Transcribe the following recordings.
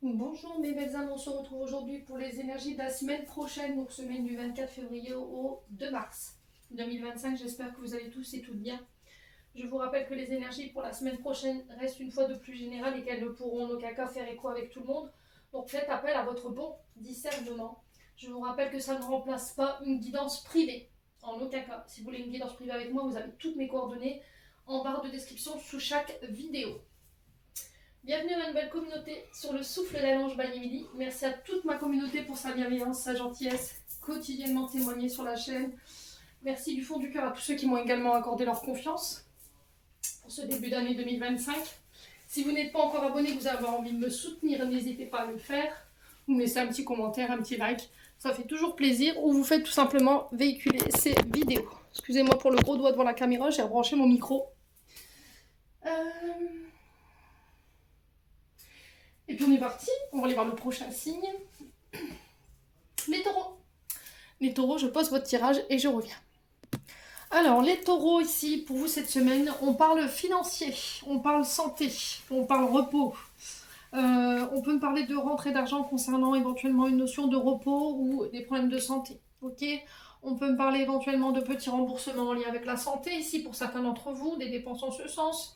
Bonjour mes belles âmes, on se retrouve aujourd'hui pour les énergies de la semaine prochaine, donc semaine du 24 février au 2 mars 2025. J'espère que vous allez tous et toutes bien. Je vous rappelle que les énergies pour la semaine prochaine restent une fois de plus générales et qu'elles ne pourront en aucun cas faire écho avec tout le monde. Donc faites appel à votre bon discernement. Je vous rappelle que ça ne remplace pas une guidance privée, en aucun cas. Si vous voulez une guidance privée avec moi, vous avez toutes mes coordonnées en barre de description sous chaque vidéo. Bienvenue à ma nouvelle communauté sur le souffle d'Allange by Emily. Merci à toute ma communauté pour sa bienveillance, sa gentillesse, quotidiennement témoignée sur la chaîne. Merci du fond du cœur à tous ceux qui m'ont également accordé leur confiance pour ce début d'année 2025. Si vous n'êtes pas encore abonné, vous avez envie de me soutenir, n'hésitez pas à le faire. Vous me laissez un petit commentaire, un petit like, ça fait toujours plaisir. Ou vous faites tout simplement véhiculer ces vidéos. Excusez-moi pour le gros doigt devant la caméra, j'ai rebranché mon micro. Et puis on est parti, on va aller voir le prochain signe. Les taureaux. Les taureaux, je pose votre tirage et je reviens. Alors, les taureaux ici, pour vous cette semaine, on parle financier, on parle santé, on parle repos. On peut me parler de rentrée d'argent concernant éventuellement une notion de repos ou des problèmes de santé. Ok, on peut me parler éventuellement de petits remboursements en lien avec la santé ici pour certains d'entre vous, des dépenses en ce sens.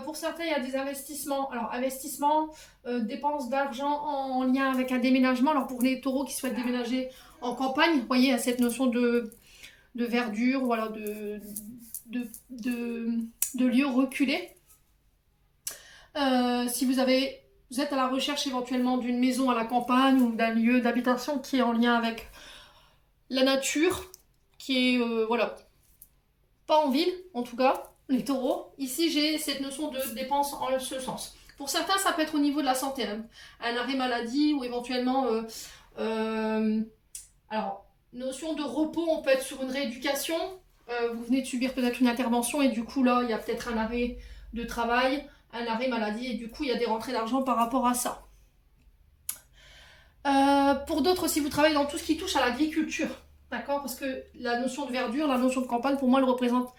Pour certains, il y a des investissements. Alors, investissement, dépenses d'argent en lien avec un déménagement. Alors, pour les taureaux qui souhaitent déménager en campagne, vous voyez, à cette notion de verdure, voilà, de lieux reculés. Si vous êtes à la recherche éventuellement d'une maison à la campagne ou d'un lieu d'habitation qui est en lien avec la nature, qui est, voilà, pas en ville en tout cas, les taureaux. Ici, j'ai cette notion de dépense en ce sens. Pour certains, ça peut être au niveau de la santé, hein. Un arrêt maladie ou éventuellement... alors, notion de repos, on peut être sur une rééducation. Vous venez de subir peut-être une intervention et du coup, là, il y a peut-être un arrêt de travail, un arrêt maladie et du coup, il y a des rentrées d'argent par rapport à ça. Pour d'autres, si vous travaillez dans tout ce qui touche à l'agriculture, d'accord, parce que la notion de verdure, la notion de campagne, pour moi, elle représente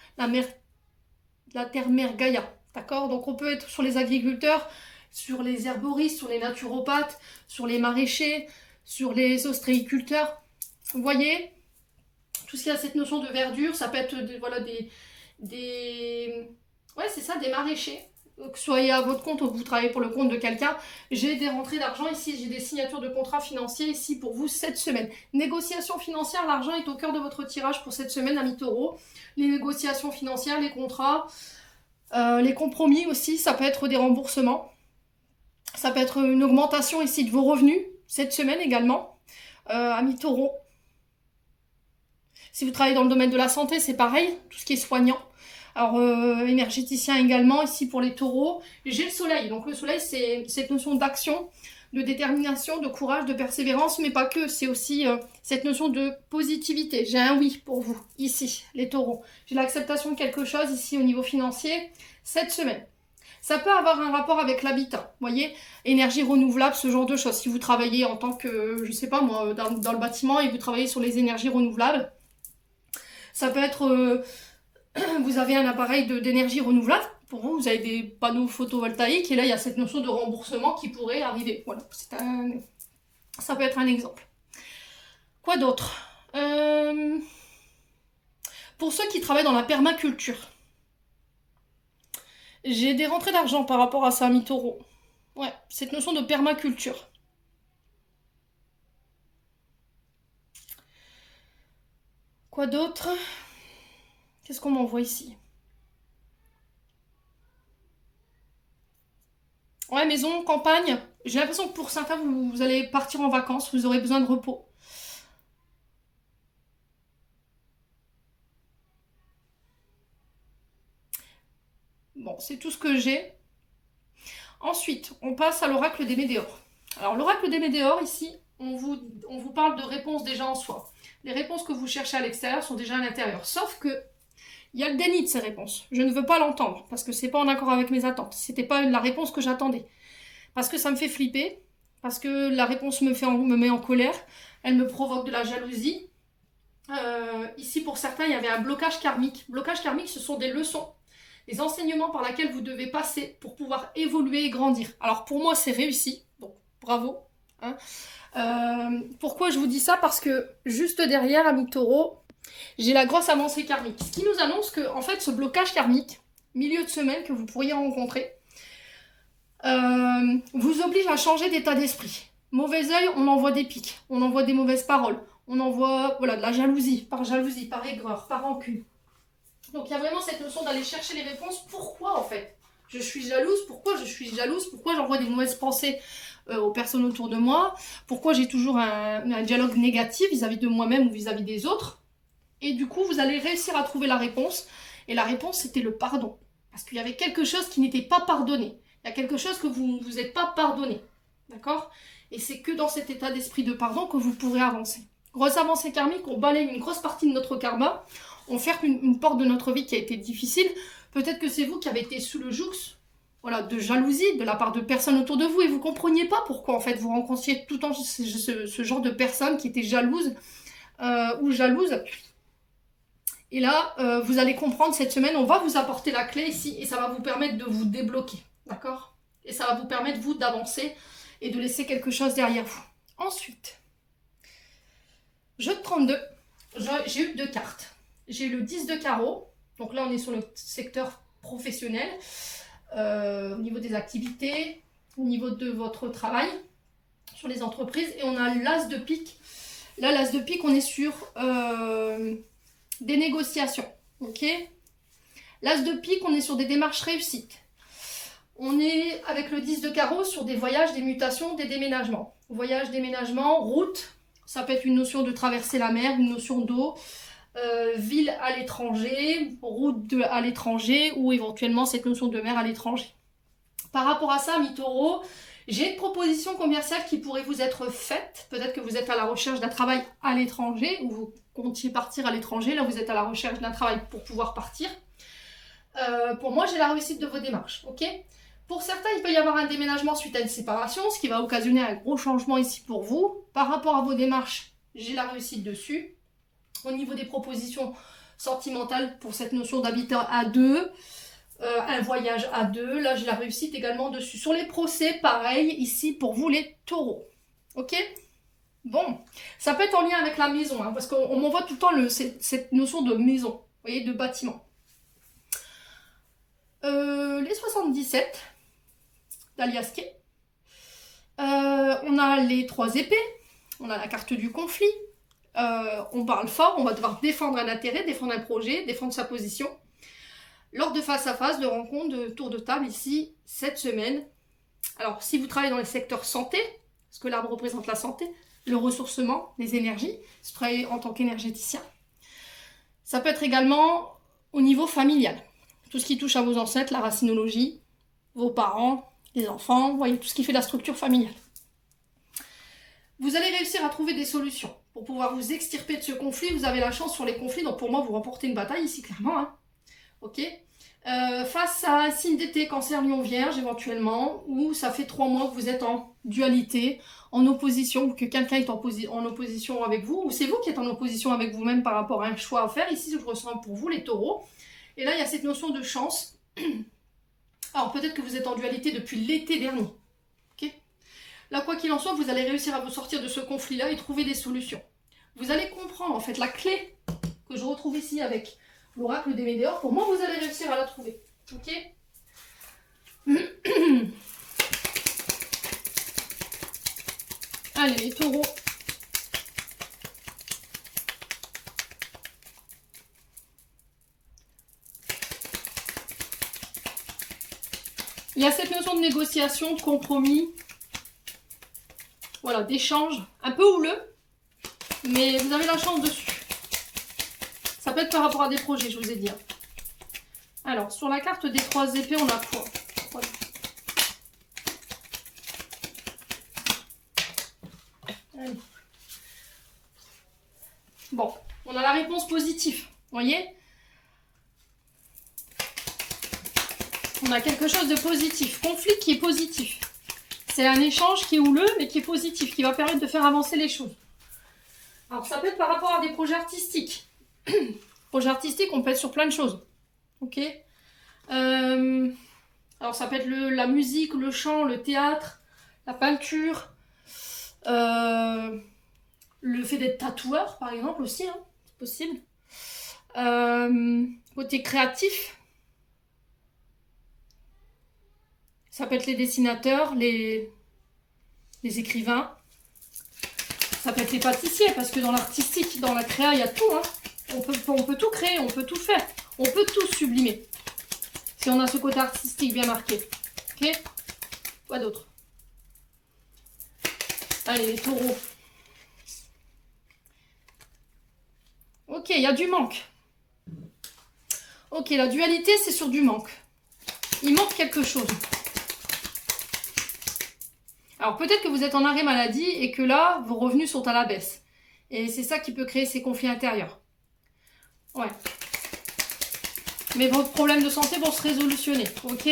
la terre-mère Gaïa, d'accord. Donc on peut être sur les agriculteurs, sur les herboristes, sur les naturopathes, sur les maraîchers, sur les ostréiculteurs. Vous voyez, tout ce qui a cette notion de verdure, ça peut être voilà, ouais, c'est ça, des maraîchers. Que soyez à votre compte ou que vous travaillez pour le compte de quelqu'un, j'ai des rentrées d'argent ici, j'ai des signatures de contrats financiers ici pour vous cette semaine. Négociation financière, l'argent est au cœur de votre tirage pour cette semaine, amis taureaux. Les négociations financières, les contrats, les compromis aussi, ça peut être des remboursements. Ça peut être une augmentation ici de vos revenus, cette semaine également, amis taureaux. Si vous travaillez dans le domaine de la santé, c'est pareil, tout ce qui est soignant. Alors, énergéticien également, ici pour les taureaux. J'ai le soleil, donc le soleil, c'est cette notion d'action, de détermination, de courage, de persévérance, mais pas que, c'est aussi cette notion de positivité. J'ai un oui pour vous, ici, les taureaux. J'ai l'acceptation de quelque chose, ici, au niveau financier, cette semaine. Ça peut avoir un rapport avec l'habitat, vous voyez, énergie renouvelable, ce genre de choses. Si vous travaillez en tant que, je sais pas moi, dans le bâtiment et vous travaillez sur les énergies renouvelables, ça peut être, vous avez un appareil d'énergie renouvelable, pour vous, vous avez des panneaux photovoltaïques, et là, il y a cette notion de remboursement qui pourrait arriver. Voilà, ça peut être un exemple. Quoi d'autre Pour ceux qui travaillent dans la permaculture, j'ai des rentrées d'argent par rapport à ça, mi taureau. Ouais, cette notion de permaculture. Quoi d'autre? Qu'est-ce qu'on m'envoie ici? Ouais, maison, campagne. J'ai l'impression que pour certains, vous allez partir en vacances, vous aurez besoin de repos. Bon, c'est tout ce que j'ai. Ensuite, on passe à l'oracle des météores. Alors, l'oracle des météores, ici, on vous parle de réponses déjà en soi. Les réponses que vous cherchez à l'extérieur sont déjà à l'intérieur. Sauf que il y a le déni de ces réponses. Je ne veux pas l'entendre parce que c'est pas en accord avec mes attentes. C'était pas la réponse que j'attendais. Parce que ça me fait flipper, parce que la réponse me met en colère, elle me provoque de la jalousie. Ici, pour certains, il y avait un blocage karmique. Blocage karmique, ce sont des leçons, des enseignements par lesquels vous devez passer pour pouvoir évoluer et grandir. Alors pour moi, c'est réussi. Donc Bravo. Hein. Pourquoi je vous dis ça? Parce que juste derrière, amis taureaux, j'ai la grosse avancée karmique. Ce qui nous annonce que, en fait, ce blocage karmique, milieu de semaine que vous pourriez rencontrer, vous oblige à changer d'état d'esprit. Mauvais œil, on envoie des piques, on envoie des mauvaises paroles, on envoie voilà, de la jalousie, par aigreur, par rancune. Donc il y a vraiment cette notion d'aller chercher les réponses. Pourquoi en fait je suis jalouse? Pourquoi je suis jalouse? Pourquoi j'envoie des mauvaises pensées aux personnes autour de moi? Pourquoi j'ai toujours un dialogue négatif vis-à-vis de moi-même ou vis-à-vis des autres? Et du coup, vous allez réussir à trouver la réponse. Et la réponse, c'était le pardon. Parce qu'il y avait quelque chose qui n'était pas pardonné. Il y a quelque chose que vous ne vous êtes pas pardonné. D'accord? Et c'est que dans cet état d'esprit de pardon que vous pourrez avancer. Grosse avancée karmique, on balaye une grosse partie de notre karma. On ferme une porte de notre vie qui a été difficile. Peut-être que c'est vous qui avez été sous le joug voilà, de jalousie de la part de personnes autour de vous et vous ne compreniez pas pourquoi en fait vous rencontriez tout le temps ce genre de personnes qui étaient jalouses ou jalouses. Et là, vous allez comprendre cette semaine, on va vous apporter la clé ici et ça va vous permettre de vous débloquer. D'accord? Et ça va vous permettre, vous, d'avancer et de laisser quelque chose derrière vous. Ensuite, jeu de 32, j'ai eu 2 cartes. J'ai eu le 10 de carreau, donc là on est sur le secteur professionnel, au niveau des activités, au niveau de votre travail, sur les entreprises, et on a l'as de pique. Là, l'as de pique, on est sur des négociations, ok? L'as de pique, on est sur des démarches réussites. On est, avec le 10 de carreau, sur des voyages, des mutations, des déménagements. Voyage, déménagement, route, ça peut être une notion de traverser la mer, une notion d'eau, ville à l'étranger, route à l'étranger ou éventuellement cette notion de mer à l'étranger. Par rapport à ça, mi-taureau, j'ai une proposition commerciale qui pourrait vous être faite. Peut-être que vous êtes à la recherche d'un travail à l'étranger ou vous comptiez partir à l'étranger. Là, vous êtes à la recherche d'un travail pour pouvoir partir. Pour moi, j'ai la réussite de vos démarches. Ok ? Pour certains, il peut y avoir un déménagement suite à une séparation, ce qui va occasionner un gros changement ici pour vous. Par rapport à vos démarches, j'ai la réussite dessus. Au niveau des propositions sentimentales pour cette notion d'habitat à deux, un voyage à deux, là j'ai la réussite également dessus. Sur les procès, pareil, ici pour vous les taureaux. Ok? Bon, ça peut être en lien avec la maison, hein, parce qu'on m'envoie tout le temps cette notion de maison, vous voyez, de bâtiment. Les 77 d'Aliaske. On a les 3 épées, on a la carte du conflit. On parle fort, on va devoir défendre un intérêt, défendre un projet, défendre sa position. Lors de face à face, de rencontres, de tour de table ici, cette semaine. Alors, si vous travaillez dans les secteurs santé, parce que l'arbre représente la santé, le ressourcement, les énergies, si vous travaillez en tant qu'énergéticien. Ça peut être également au niveau familial. Tout ce qui touche à vos ancêtres, la racinologie, vos parents, les enfants, vous voyez, tout ce qui fait la structure familiale. Vous allez réussir à trouver des solutions pour pouvoir vous extirper de ce conflit. Vous avez la chance sur les conflits, donc pour moi, vous remportez une bataille ici, clairement. Hein. Ok. Face à un signe d'été, cancer, lion, vierge, éventuellement, où ça fait 3 mois que vous êtes en dualité, en opposition, ou que quelqu'un est en opposition avec vous, ou c'est vous qui êtes en opposition avec vous-même par rapport à un choix à faire. Ici, je ressens pour vous, les taureaux. Et là, il y a cette notion de chance. Alors, peut-être que vous êtes en dualité depuis l'été dernier. Là, quoi qu'il en soit, vous allez réussir à vous sortir de ce conflit-là et trouver des solutions. Vous allez comprendre, en fait, la clé que je retrouve ici avec l'oracle des Météores. Pour moi, vous allez réussir à la trouver. Ok. Allez, les taureaux. Il y a cette notion de négociation, de compromis. Voilà, d'échange, un peu houleux, mais vous avez la chance dessus. Ça peut être par rapport à des projets, je vous ai dit. Alors, sur la carte des 3 épées, on a quoi? Voilà. Allez. Bon, on a la réponse positive, vous voyez? On a quelque chose de positif, conflit qui est positif. C'est un échange qui est houleux, mais qui est positif, qui va permettre de faire avancer les choses. Alors, ça peut être par rapport à des projets artistiques. Projets artistiques, on peut être sur plein de choses. Ok. Alors, ça peut être la musique, le chant, le théâtre, la peinture, Le fait d'être tatoueur, par exemple, aussi, hein, c'est possible. Côté créatif, ça peut être les dessinateurs, les écrivains. Ça peut être les pâtissiers, parce que dans l'artistique, dans la créa, il y a tout. Hein. On peut tout créer, on peut tout faire. On peut tout sublimer. Si on a ce côté artistique bien marqué. Ok? Quoi d'autre? Allez, les taureaux. Ok, il y a du manque. Ok, la dualité, c'est sur du manque. Il manque quelque chose. Alors peut-être que vous êtes en arrêt maladie et que là, vos revenus sont à la baisse. Et c'est ça qui peut créer ces conflits intérieurs. Ouais. Mais vos problèmes de santé vont se résolutionner, ok?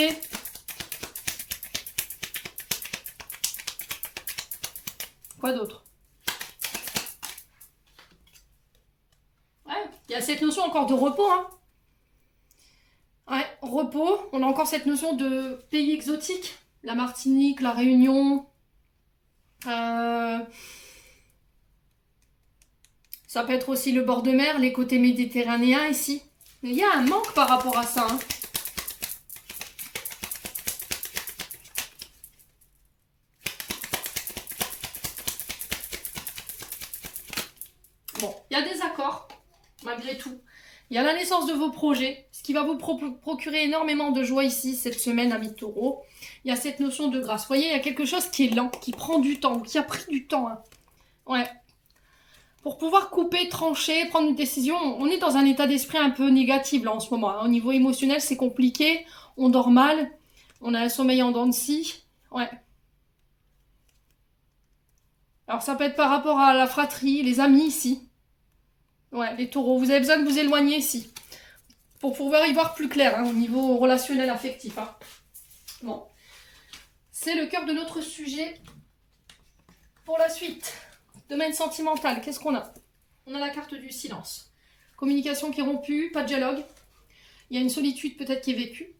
Quoi d'autre? Ouais, il y a cette notion encore de repos, hein. Ouais, repos. On a encore cette notion de pays exotiques. La Martinique, la Réunion. Ça peut être aussi le bord de mer, les côtés méditerranéens ici. Mais il y a un manque par rapport à ça, hein. Bon, il y a des accords, malgré tout. Il y a la naissance de vos projets, ce qui va vous procurer énormément de joie ici, cette semaine, amis taureaux. Il y a cette notion de grâce. Vous voyez, il y a quelque chose qui est lent, qui prend du temps, qui a pris du temps. Hein. Ouais. Pour pouvoir couper, trancher, prendre une décision, on est dans un état d'esprit un peu négatif là en ce moment. Hein. Au niveau émotionnel, c'est compliqué. On dort mal. On a un sommeil en dents de scie. Ouais. Alors ça peut être par rapport à la fratrie, les amis ici. Ouais, les taureaux. Vous avez besoin de vous éloigner ici. Pour pouvoir y voir plus clair hein, au niveau relationnel affectif. Hein. Bon. C'est le cœur de notre sujet. Pour la suite. Domaine sentimental, qu'est-ce qu'on a? On a la carte du silence. Communication qui est rompue, pas de dialogue. Il y a une solitude peut-être qui est vécue,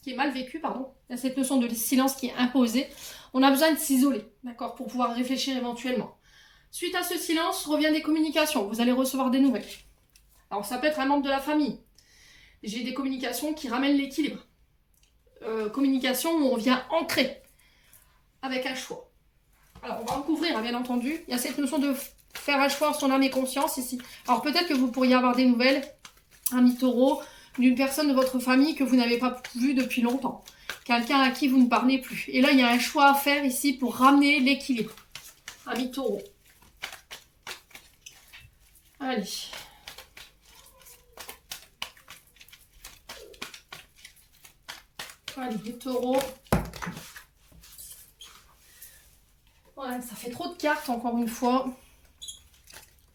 qui est mal vécue, pardon. Il y a cette notion de silence qui est imposée. On a besoin de s'isoler, d'accord, pour pouvoir réfléchir éventuellement. Suite à ce silence, revient des communications. Vous allez recevoir des nouvelles. Alors ça peut être un membre de la famille. J'ai des communications qui ramènent l'équilibre. Communication où on vient ancrer avec un choix. Alors, on va recouvrir, hein, bien entendu. Il y a cette notion de faire un choix en son âme et conscience ici. Alors, peut-être que vous pourriez avoir des nouvelles, amis taureaux, d'une personne de votre famille que vous n'avez pas vue depuis longtemps. Quelqu'un à qui vous ne parlez plus. Et là, il y a un choix à faire ici pour ramener l'équilibre. Amis taureaux. Allez. Allez, les taureaux. Ouais, ça fait trop de cartes, encore une fois.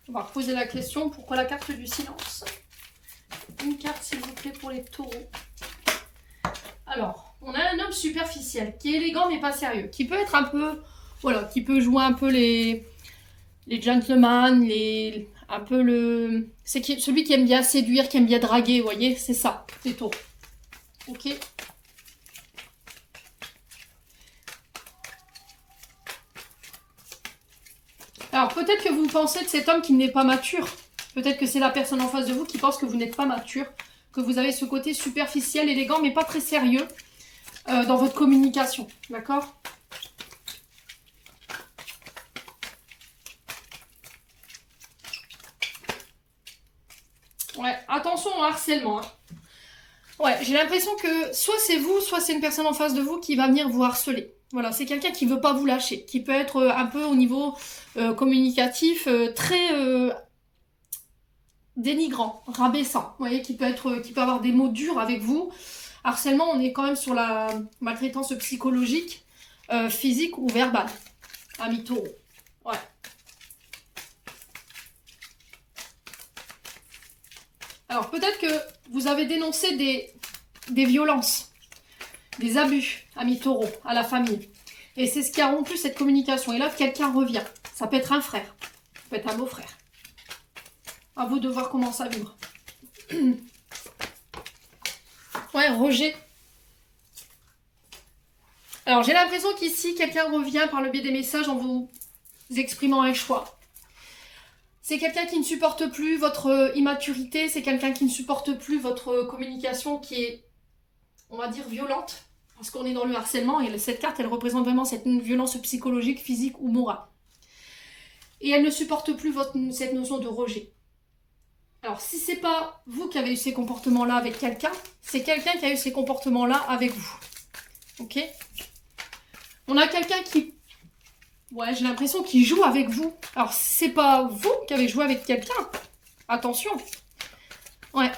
On va reposer la question, pourquoi la carte du silence? Une carte, s'il vous plaît, pour les taureaux. Alors, on a un homme superficiel, qui est élégant mais pas sérieux, qui peut être un peu, voilà, qui peut jouer un peu les gentlemen, un peu le... C'est celui qui aime bien séduire, qui aime bien draguer, vous voyez, c'est ça, les taureaux. Ok. Alors peut-être que vous pensez de cet homme qui n'est pas mature. Peut-être que c'est la personne en face de vous qui pense que vous n'êtes pas mature. Que vous avez ce côté superficiel, élégant, mais pas très sérieux dans votre communication. D'accord? Ouais, attention au harcèlement. Hein. Ouais, j'ai l'impression que soit c'est vous, soit c'est une personne en face de vous qui va venir vous harceler. Voilà, c'est quelqu'un qui veut pas vous lâcher, qui peut être un peu au niveau communicatif très dénigrant, rabaissant. Vous voyez, qui peut avoir des mots durs avec vous. Harcèlement, on est quand même sur la maltraitance psychologique, physique ou verbale. Amis taureaux. Ouais. Alors peut-être que vous avez dénoncé des violences, des abus, amis taureaux, à la famille. Et c'est ce qui a rompu cette communication. Et là, quelqu'un revient. Ça peut être un frère, ça peut être un beau-frère. À vous de voir comment ça vibre. Ouais, rejet. Alors, j'ai l'impression qu'ici, quelqu'un revient par le biais des messages en vous exprimant un choix. C'est quelqu'un qui ne supporte plus votre immaturité, c'est quelqu'un qui ne supporte plus votre communication qui est, on va dire, violente. Parce qu'on est dans le harcèlement et cette carte, elle représente vraiment cette violence psychologique, physique ou morale. Et elle ne supporte plus cette notion de rejet. Alors, si c'est pas vous qui avez eu ces comportements-là avec quelqu'un, c'est quelqu'un qui a eu ces comportements-là avec vous. Ok? On a quelqu'un qui... Ouais, j'ai l'impression qu'il joue avec vous. Alors, si c'est pas vous qui avez joué avec quelqu'un, attention. Ouais.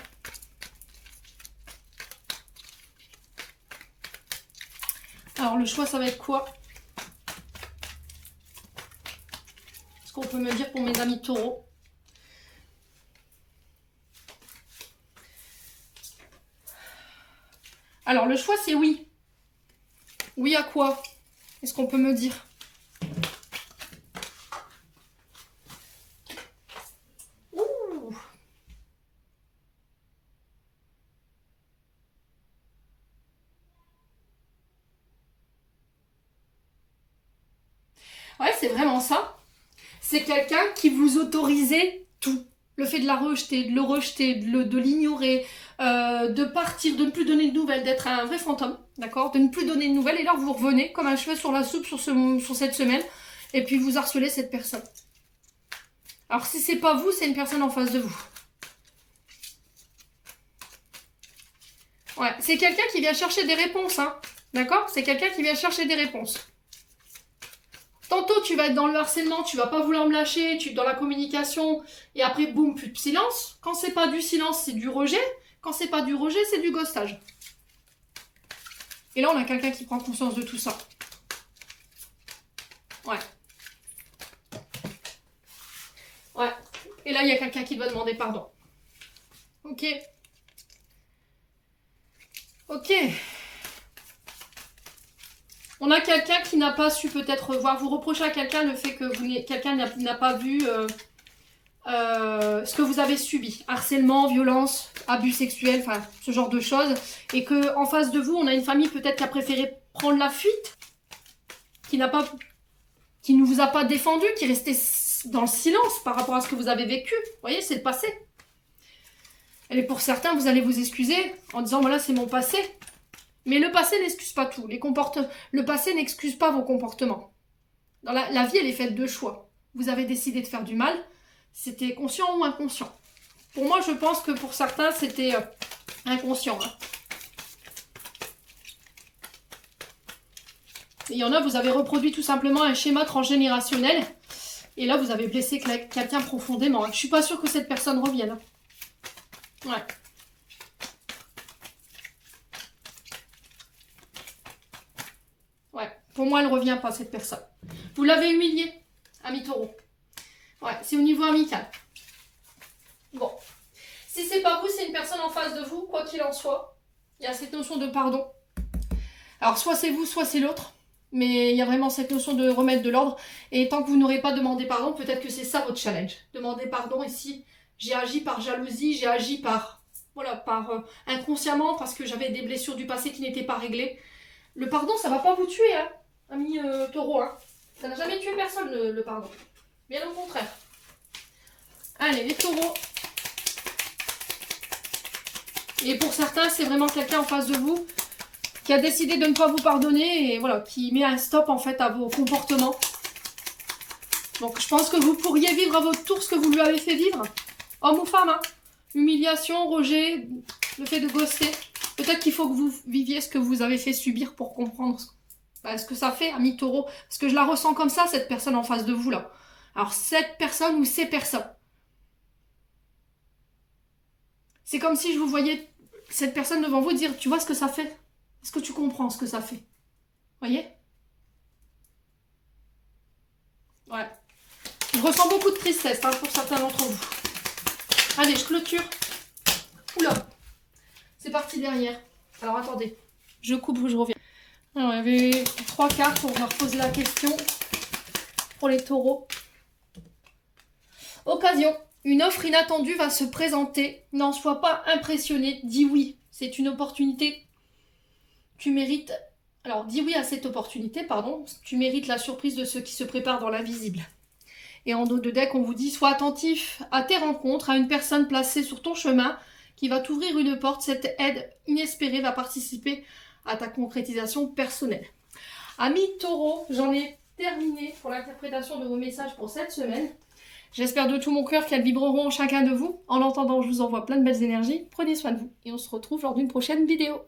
Alors, le choix, ça va être quoi? Ce qu'on peut me dire pour mes amis taureaux. Alors, le choix, c'est oui. Oui à quoi? Est-ce qu'on peut me dire? Ouh. Ouais, c'est vraiment ça. C'est quelqu'un qui vous autorisait tout. Le fait de la rejeter, de le rejeter, de l'ignorer, de partir, de ne plus donner de nouvelles, d'être un vrai fantôme, d'accord? De ne plus donner de nouvelles, et là vous revenez comme un cheveu sur la soupe sur cette semaine, et puis vous harcelez cette personne. Alors si c'est pas vous, c'est une personne en face de vous. Ouais, c'est quelqu'un qui vient chercher des réponses, hein, d'accord? C'est quelqu'un qui vient chercher des réponses. Tantôt, tu vas être dans le harcèlement, tu vas pas vouloir me lâcher, tu es dans la communication, et après, boum, plus de silence. Quand c'est pas du silence, c'est du rejet. Quand c'est pas du rejet, c'est du ghostage. Et là, on a quelqu'un qui prend conscience de tout ça. Ouais. Ouais. Et là, il y a quelqu'un qui doit demander pardon. Ok. Ok. On a quelqu'un qui n'a pas su peut-être voir. Vous reprochez à quelqu'un le fait que quelqu'un n'a pas vu ce que vous avez subi. Harcèlement, violence, abus sexuels, enfin ce genre de choses. Et que en face de vous, on a une famille peut-être qui a préféré prendre la fuite, qui ne vous a pas défendu, qui est resté dans le silence par rapport à ce que vous avez vécu. Vous voyez, c'est le passé. Et pour certains, vous allez vous excuser en disant voilà, c'est mon passé. Mais le passé n'excuse pas tout. Le passé n'excuse pas vos comportements. Dans la vie, elle est faite de choix. Vous avez décidé de faire du mal. C'était conscient ou inconscient. Pour moi, je pense que pour certains, c'était inconscient. Hein. Il y en a, vous avez reproduit tout simplement un schéma transgénérationnel. Et là, vous avez blessé quelqu'un profondément. Hein. Je ne suis pas sûre que cette personne revienne. Hein. Ouais. Ouais, pour moi, elle ne revient pas, cette personne. Vous l'avez humiliée, ami taureau. Ouais, c'est au niveau amical. Bon. Si c'est pas vous, c'est une personne en face de vous, quoi qu'il en soit. Il y a cette notion de pardon. Alors, soit c'est vous, soit c'est l'autre. Mais il y a vraiment cette notion de remettre de l'ordre. Et tant que vous n'aurez pas demandé pardon, peut-être que c'est ça votre challenge. Demandez pardon ici. J'ai agi par jalousie, j'ai agi par... Voilà, par inconsciemment, parce que j'avais des blessures du passé qui n'étaient pas réglées. Le pardon, ça va pas vous tuer, hein, ami taureau. Hein. Ça n'a jamais tué personne, le pardon. Bien au contraire. Allez, les taureaux. Et pour certains, c'est vraiment quelqu'un en face de vous qui a décidé de ne pas vous pardonner et voilà, qui met un stop en fait à vos comportements. Donc je pense que vous pourriez vivre à votre tour ce que vous lui avez fait vivre. Homme ou femme, hein. Humiliation, rejet, le fait de ghoster. Peut-être qu'il faut que vous viviez ce que vous avez fait subir pour comprendre ce que ça fait, ami taureau. Parce que je la ressens comme ça, cette personne en face de vous là. Alors cette personne ou ces personnes. C'est comme si je vous voyais cette personne devant vous dire, tu vois ce que ça fait? Est-ce que tu comprends ce que ça fait? Voyez? Ouais. Je ressens beaucoup de tristesse hein, pour certains d'entre vous. Allez, je clôture. Oula. C'est parti derrière. Alors attendez. Je coupe, je reviens. Alors, il y avait 3 cartes. On va reposer la question pour les taureaux. Occasion. Une offre inattendue va se présenter. N'en sois pas impressionné. Dis oui. C'est une opportunité. Tu mérites Alors, dis oui à cette opportunité, pardon. Tu mérites la surprise de ce qui se prépare dans l'invisible. Et en dos de deck, on vous dit, sois attentif à tes rencontres, à une personne placée sur ton chemin qui va t'ouvrir une porte. Cette aide inespérée va participer à ta concrétisation personnelle. Amis taureaux, j'en ai terminé pour l'interprétation de vos messages pour cette semaine. J'espère de tout mon cœur qu'elles vibreront en chacun de vous. En attendant, je vous envoie plein de belles énergies. Prenez soin de vous et on se retrouve lors d'une prochaine vidéo.